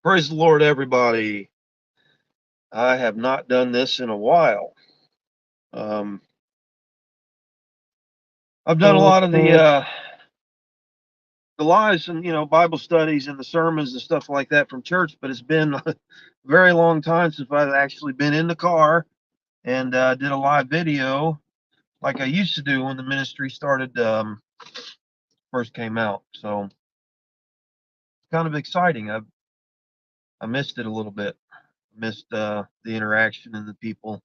Praise the Lord, everybody. I have not done this in a while. Um, I've done a lot of the lives and Bible studies and the sermons and stuff like that from church, but it's been a very long time since I've actually been in the car and did a live video like I used to do when the ministry started first came out. So it's kind of exciting. I missed it a little bit. Missed the interaction and the people,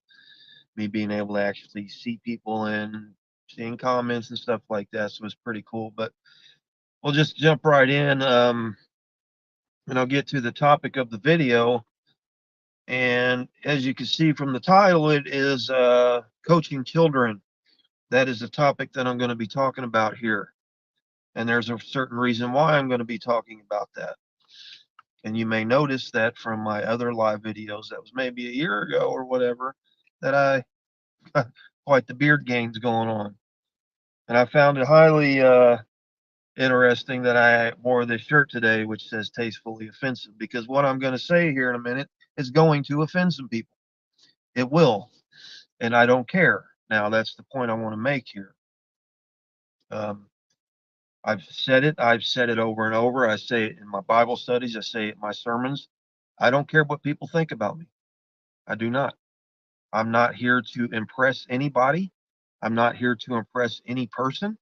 me being able to actually see people and seeing comments and stuff like that. So it's pretty cool. But we'll just jump right in, and I'll get to the topic of the video. And as you can see from the title, it is coaching children. That is the topic that I'm going to be talking about here. And there's a certain reason why I'm going to be talking about that. And you may notice that from my other live videos that was maybe a year ago or whatever, that I quite the beard gains going on. And I found it highly interesting that I wore this shirt today, which says tastefully offensive, because what I'm going to say here in a minute is going to offend some people. It will, and I don't care. Now, that's the point I want to make here. Um, I've said it. I've said it over and over. I say it in my Bible studies. I say it in my sermons. I don't care what people think about me. I do not. I'm not here to impress anybody. I'm not here to impress any person.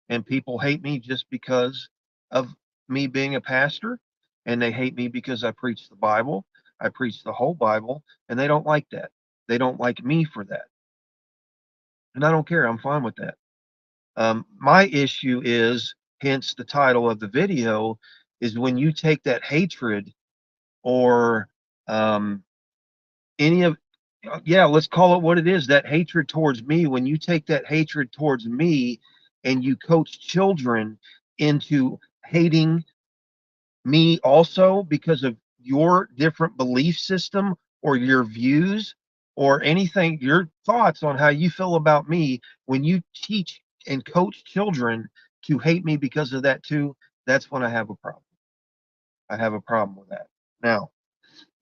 And people hate me just because of me being a pastor, and they hate me because I preach the Bible. I preach the whole Bible, and they don't like that. They don't like me for that, and I don't care. I'm fine with that. My issue is, hence the title of the video, is when you take that hatred or um, any of yeah, let's call it what it is, that hatred towards me. When you take that hatred towards me and you coach children into hating me also because of your different belief system or your views or anything, your thoughts on how you feel about me, when you teach and coach children to hate me because of that too, that's when I have a problem. I have a problem with that. Now,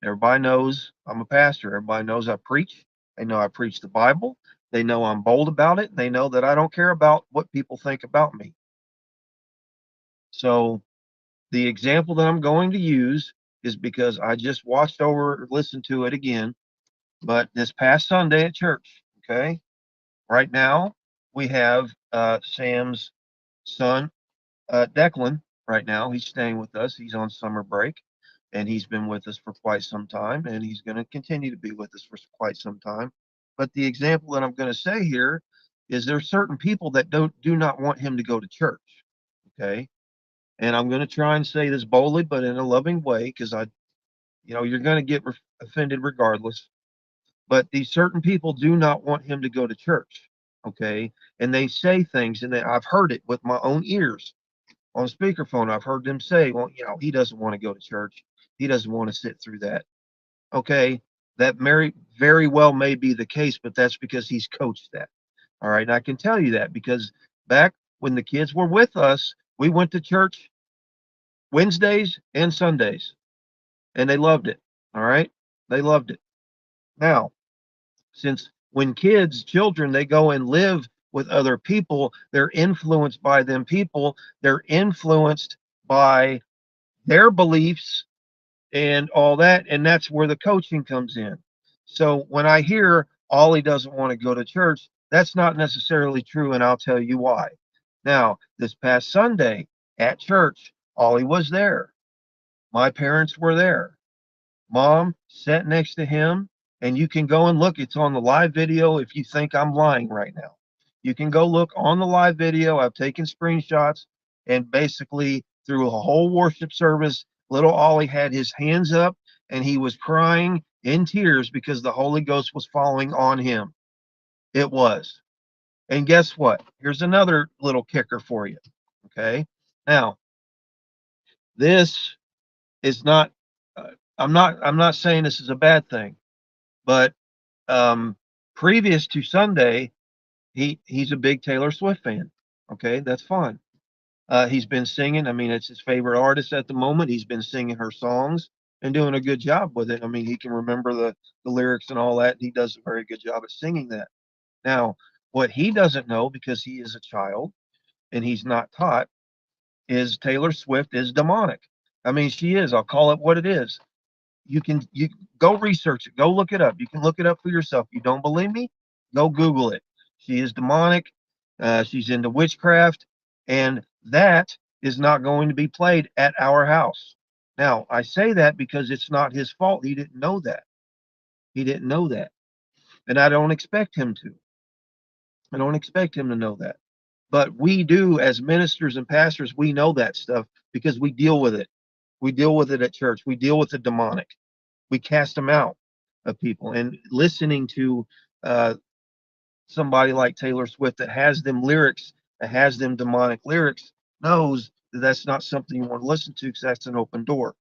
everybody knows I'm a pastor. Everybody knows I preach. They know I preach the Bible. They know I'm bold about it. They know that I don't care about what people think about me. So the example that I'm going to use is because I just watched over, listened to it again, but this past Sunday at church, okay, right now we have Sam's son, Declan. Right now, he's staying with us. He's on summer break, and he's been with us for quite some time, and he's going to continue to be with us for quite some time. But the example that I'm going to say here is there's certain people that do not want him to go to church. Okay, and I'm going to try and say this boldly, but in a loving way, because you're going to get offended regardless. But these certain people do not want him to go to church. Okay, and they say things, and I've heard it with my own ears on speakerphone. I've heard them say, well, he doesn't want to go to church. He doesn't want to sit through that. Okay, that very well may be the case, but that's because he's coached that. All right, and I can tell you that because back when the kids were with us, we went to church Wednesdays and Sundays, and they loved it. All right, they loved it. Now, since when children, they go and live with other people, they're influenced by them people, they're influenced by their beliefs and all that, and that's where the coaching comes in. So when I hear Ollie doesn't want to go to church, that's not necessarily true, and I'll tell you why. Now, this past Sunday at church, Ollie was there. My parents were there. Mom sat next to him, and you can go and look. It's on the live video if you think I'm lying right now. You can go look on the live video. I've taken screenshots, and basically, through a whole worship service, little Ollie had his hands up, and he was crying in tears because the Holy Ghost was falling on him. It was. And guess what? Here's another little kicker for you. Okay. Now, this is not, I'm not saying this is a bad thing, but um, previous to Sunday, he's a big Taylor Swift fan. Okay, that's fine. He's been singing. I mean, it's his favorite artist at the moment. He's been singing her songs. and doing a good job with it. I mean, he can remember the lyrics and all that. And he does a very good job at singing that. Now, what he doesn't know, because he is a child and he's not taught, is Taylor Swift is demonic. I mean, she is. I'll call it what it is. You go research it, go look it up. You can look it up for yourself. You don't believe me? Go Google it. She is demonic. She's into witchcraft, and that is not going to be played at our house. Now, I say that because it's not his fault. He didn't know that. He didn't know that, and I don't expect him to. I don't expect him to know that. But we do, as ministers and pastors, we know that stuff because we deal with it. We deal with it at church. We deal with the demonic. We cast them out of people. And listening to uh, somebody like Taylor Swift that has them lyrics, that has them demonic lyrics, knows that that's not something you want to listen to because that's an open door.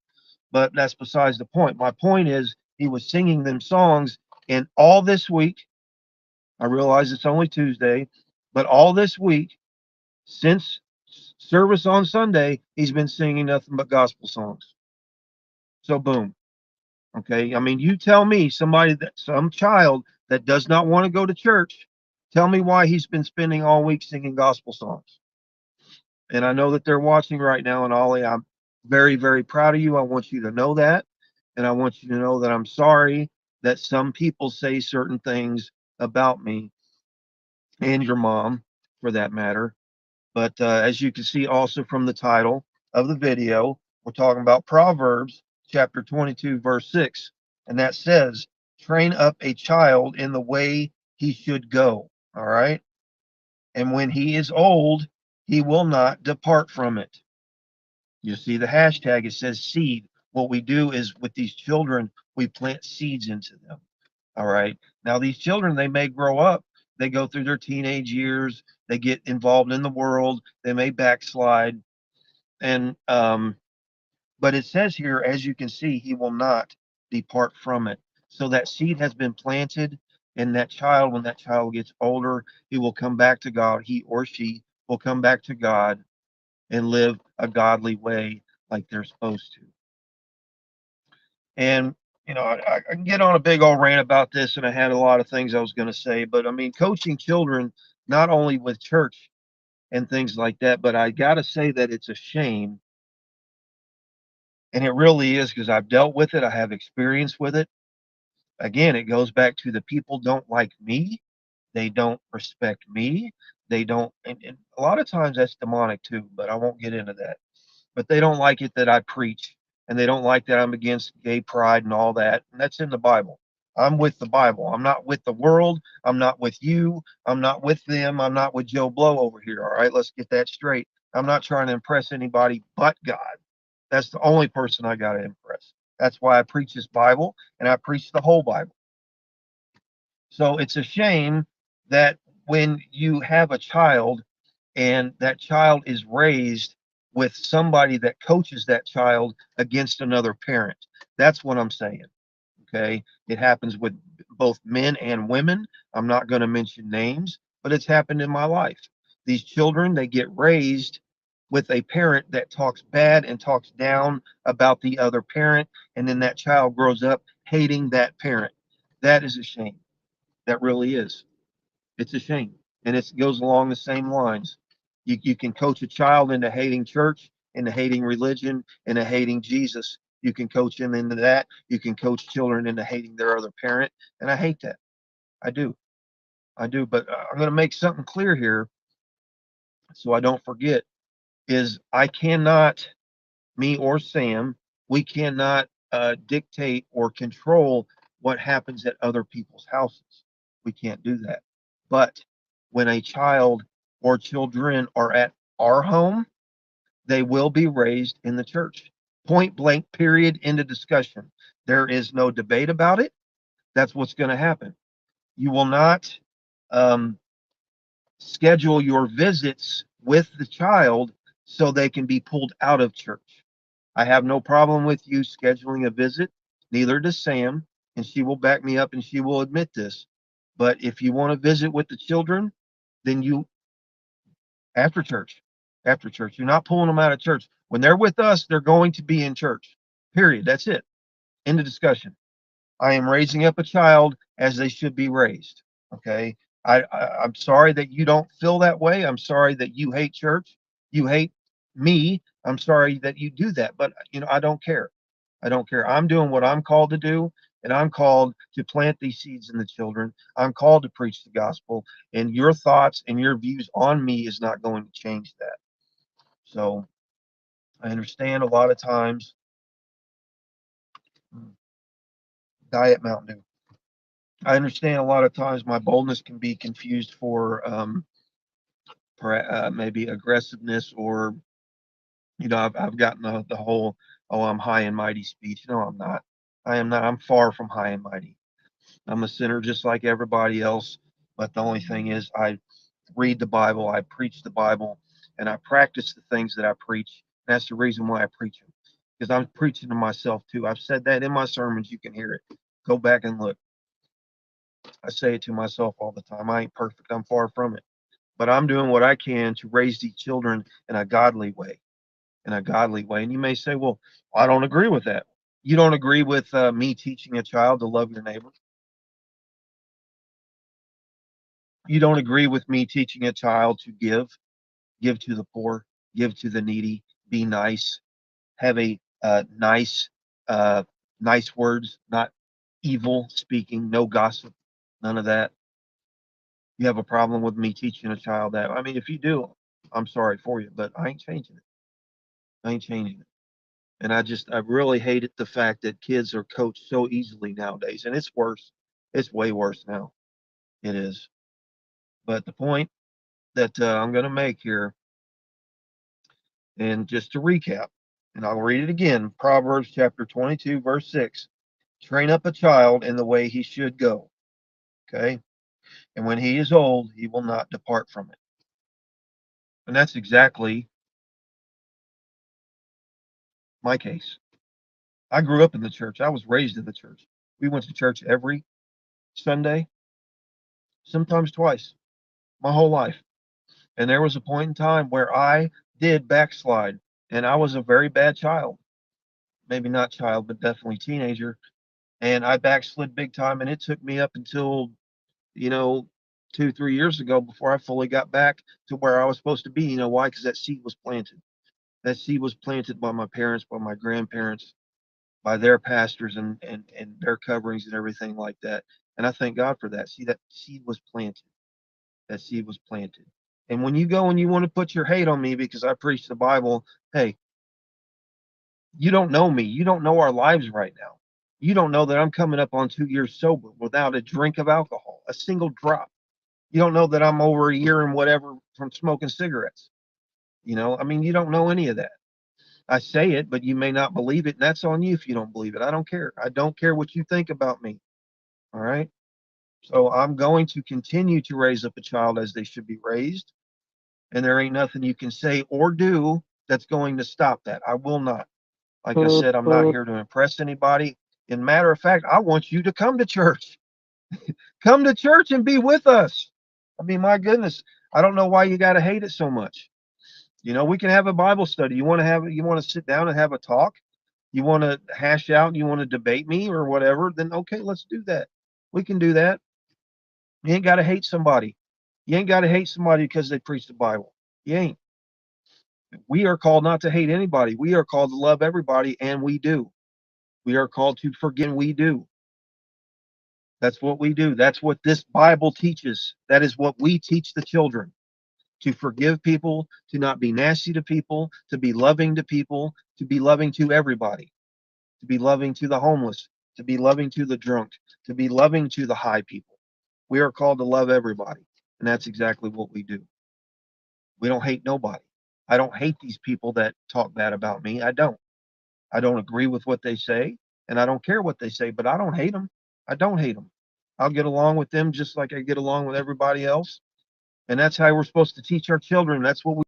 But that's besides the point. My point is, he was singing them songs, and all this week, I realize it's only Tuesday, but all this week, since service on Sunday, he's been singing nothing but gospel songs. So, boom. Okay. I mean, you tell me some child that does not want to go to church, tell me why he's been spending all week singing gospel songs. And I know that they're watching right now. And Ollie, I'm very, very proud of you. I want you to know that. And I want you to know that I'm sorry that some people say certain things about me and your mom, for that matter. But as you can see also from the title of the video, we're talking about Proverbs chapter 22, verse 6. And that says, train up a child in the way he should go. All right. And when he is old, he will not depart from it. You see the hashtag, it says seed. What we do is with these children, we plant seeds into them. All right. Now, these children, they may grow up, they go through their teenage years, they get involved in the world, they may backslide. And, but it says here, as you can see, he will not depart from it. So that seed has been planted in that child. When that child gets older, he will come back to God. He or she will come back to God and live a godly way like they're supposed to. And I can get on a big old rant about this, and I had a lot of things I was going to say, but I mean, coaching children, not only with church and things like that, but I got to say that it's a shame, and it really is because I've dealt with it, I have experience with it. Again, it goes back to the people don't like me, they don't respect me, they don't, and a lot of times that's demonic too, but I won't get into that. But they don't like it that I preach, and they don't like that I'm against gay pride and all that. And that's in the Bible. I'm with the Bible. I'm not with the world. I'm not with you. I'm not with them. I'm not with Joe Blow over here. All right, let's get that straight. I'm not trying to impress anybody but God. That's the only person I got to impress. That's why I preach this Bible, and I preach the whole Bible. So it's a shame that when you have a child and that child is raised with somebody that coaches that child against another parent. That's what I'm saying. Okay. It happens with both men and women. I'm not going to mention names, but it's happened in my life. These children, they get raised with a parent that talks bad and talks down about the other parent. And then that child grows up hating that parent. That is a shame. That really is. It's a shame. And it goes along the same lines. You can coach a child into hating church, into hating religion, into hating Jesus. You can coach them into that. You can coach children into hating their other parent. And I hate that. I do. I do. But I'm going to make something clear here so I don't forget is I cannot, me or Sam, we cannot dictate or control what happens at other people's houses. We can't do that. But when a child or children are at our home, they will be raised in the church. Point blank, period, end of discussion. There is no debate about it. That's what's going to happen. You will not um, schedule your visits with the child so they can be pulled out of church. I have no problem with you scheduling a visit. Neither does Sam, and she will back me up and she will admit this. But if you want to visit with the children, then you after church, after church. You're not pulling them out of church. When they're with us, they're going to be in church. Period. That's it. End of discussion. I am raising up a child as they should be raised. Okay. I'm sorry that you don't feel that way. I'm sorry that you hate church. You hate me. I'm sorry that you do that. But, I don't care. I don't care. I'm doing what I'm called to do, and I'm called to plant these seeds in the children. I'm called to preach the gospel, and your thoughts and your views on me is not going to change that. So I understand a lot of times. Diet Mountain Dew. I understand a lot of times my boldness can be confused for maybe aggressiveness, or I've gotten the whole, oh, I'm high and mighty speech. No, I'm not. I am not. I'm far from high and mighty. I'm a sinner just like everybody else. But the only thing is, I read the Bible, I preach the Bible, and I practice the things that I preach. That's the reason why I preach them, because I'm preaching to myself too. I've said that in my sermons. You can hear it. Go back and look. I say it to myself all the time. I ain't perfect. I'm far from it. But I'm doing what I can to raise these children in a godly way, in a godly way. And you may say, well, I don't agree with that. You don't agree with me teaching a child to love your neighbor? You don't agree with me teaching a child to give to the poor, give to the needy, be nice, have a uh, nice words, not evil speaking, no gossip, none of that. You have a problem with me teaching a child that? I mean, if you do, I'm sorry for you, but I ain't changing it. I ain't changing it. And I really hated the fact that kids are coached so easily nowadays, and it's worse. It's way worse now. It is. But the point that I'm going to make here, and just to recap, and I'll read it again, Proverbs chapter 22, verse 6. Train up a child in the way he should go. Okay. And when he is old, he will not depart from it. And that's exactly my case. I grew up in the church. I was raised in the church. We went to church every Sunday, sometimes twice, my whole life. And there was a point in time where I did backslide, and I was a very bad child. Maybe not child, but definitely teenager. And I backslid big time. And it took me up until, you know, 2, 3 years ago before I fully got back to where I was supposed to be. You know why? Because that seed was planted. That seed was planted by my parents, by my grandparents, by their pastors, and their coverings and everything like that. And I thank God for that. See, that seed was planted. That seed was planted. And when you go and you want to put your hate on me because I preach the Bible, hey, you don't know me. You don't know our lives right now. You don't know that I'm coming up on 2 years sober without a drink of alcohol, a single drop. You don't know that I'm over a year and whatever from smoking cigarettes. I mean, you don't know any of that. I say it, but you may not believe it, and that's on you if you don't believe it. I don't care. I don't care what you think about me. All right. So I'm going to continue to raise up a child as they should be raised, and there ain't nothing you can say or do that's going to stop that. I will not. Like I said, I'm not here to impress anybody. In matter of fact, I want you to come to church. Come to church and be with us. I mean, my goodness, I don't know why you got to hate it so much. We can have a Bible study. You want to sit down and have a talk? You want to hash out, you want to debate me or whatever, then okay, let's do that. We can do that. You ain't got to hate somebody. You ain't got to hate somebody because they preach the Bible. You ain't. We are called not to hate anybody. We are called to love everybody, and we do. We are called to forgive, and we do. That's what we do. That's what this Bible teaches. That is what we teach the children, to forgive people, to not be nasty to people, to be loving to people, to be loving to everybody, to be loving to the homeless, to be loving to the drunk, to be loving to the high people. We are called to love everybody. And that's exactly what we do. We don't hate nobody. I don't hate these people that talk bad about me. I don't. I don't agree with what they say, and I don't care what they say, but I don't hate them. I don't hate them. I'll get along with them just like I get along with everybody else. And that's how we're supposed to teach our children. That's what we